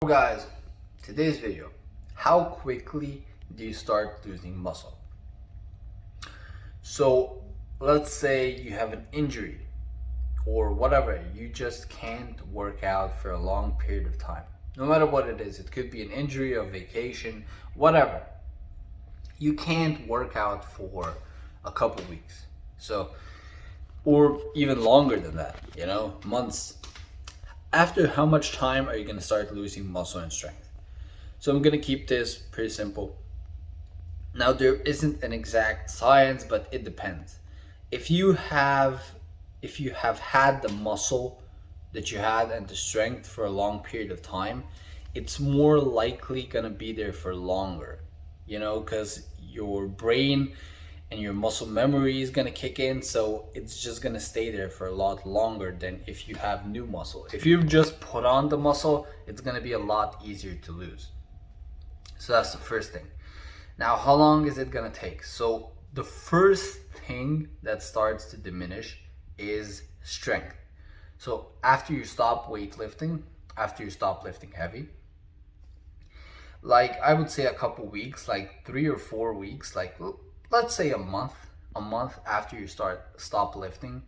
Guys, today's video, how quickly do you start losing muscle? So let's say you have an injury or whatever, you just can't work out for a long period of time. No matter what it is, it could be an injury, a vacation, whatever. You can't work out for a couple weeks. So, or even longer than that, months. After how much time are you going to start losing muscle and strength? So I'm going to keep this pretty simple. Now, there isn't an exact science, but it depends. If you have had the muscle that you had and the strength for a long period of time, it's more likely going to be there for longer, because your brain and your muscle memory is going to kick in, so it's just going to stay there for a lot longer than if you have new muscle. If you've just put on the muscle, it's going to be a lot easier to lose. So that's the first thing. Now, how long is it going to take? So the first thing that starts to diminish is strength. So after you stop weightlifting, after you stop lifting heavy, like I would say a couple weeks, like 3 or 4 weeks, like let's say a month after you stop lifting,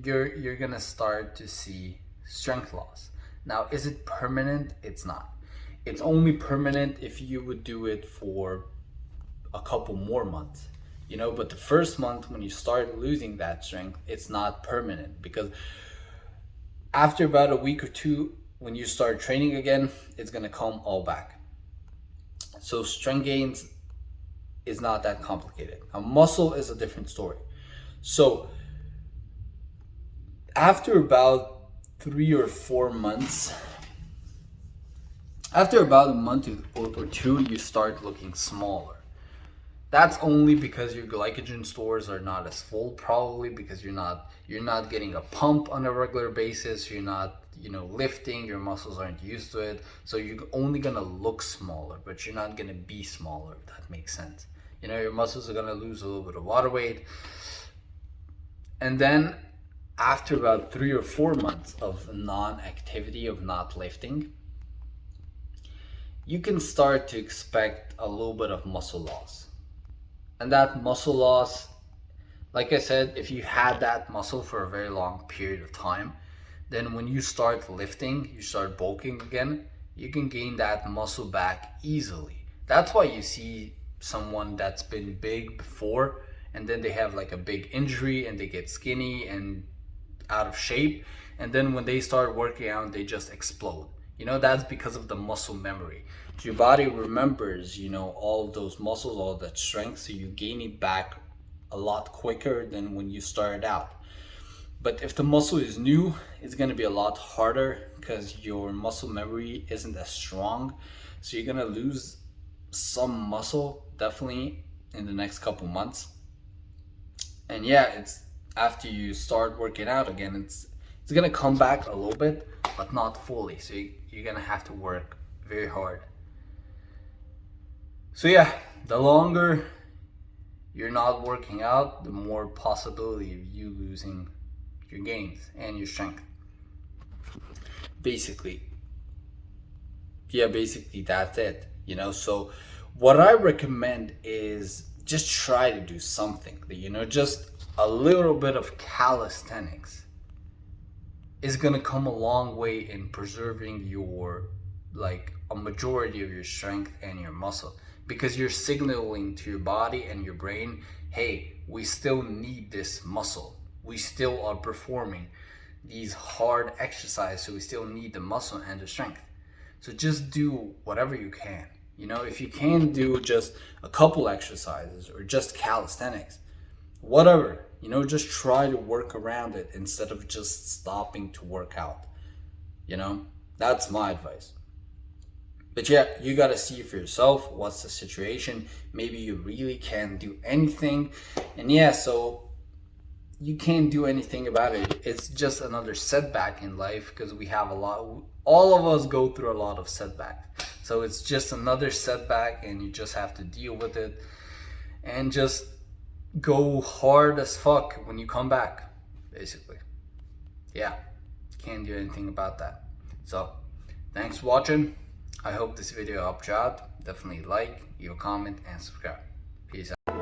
you're gonna start to see strength loss. Now, is it permanent? It's not. It's only permanent if you would do it for a couple more months, but the first month when you start losing that strength, it's not permanent, because after about a week or two, when you start training again, it's gonna come all back. So strength gains is not that complicated. Now, muscle is a different story. So after about 3 or 4 months, after about a month or two, you start looking smaller. That's only because your glycogen stores are not as full, probably because you're not getting a pump on a regular basis. You're not lifting, your muscles aren't used to it, so you're only gonna look smaller, but you're not gonna be smaller, if that makes sense. Your muscles are gonna lose a little bit of water weight, and then after about 3 or 4 months of non-activity, of not lifting, you can start to expect a little bit of muscle loss. And that muscle loss, like I said, if you had that muscle for a very long period of time, then when you start lifting, you start bulking again, you can gain that muscle back easily. That's why you see someone that's been big before, and then they have like a big injury and they get skinny and out of shape, and then when they start working out, they just explode. That's because of the muscle memory. Your body remembers, all of those muscles, all of that strength, so you gain it back a lot quicker than when you started out. But if the muscle is new, it's going to be a lot harder because your muscle memory isn't as strong. So you're going to lose some muscle definitely in the next couple months. And yeah, it's after you start working out again, it's going to come back a little bit, but not fully. So you're going to have to work very hard. So yeah, the longer you're not working out, the more possibility of you losing your gains and your strength. Basically that's it. So what I recommend is just try to do something. Just a little bit of calisthenics is gonna come a long way in preserving your, like, a majority of your strength and your muscle, because you're signaling to your body and your brain, hey, we still need this muscle. We still are performing these hard exercises, so we still need the muscle and the strength. So just do whatever you can. If you can do just a couple exercises or just calisthenics, whatever, just try to work around it instead of just stopping to work out. That's my advice. But yeah, you gotta see for yourself what's the situation. Maybe you really can't do anything, and yeah, so you can't do anything about it. It's just another setback in life, because we have all of us go through a lot of setbacks. So it's just another setback, and you just have to deal with it and just go hard as fuck when you come back, basically. Yeah, can't do anything about that. So thanks for watching. I hope this video helped you out. Definitely like, leave a comment, and subscribe. Peace out.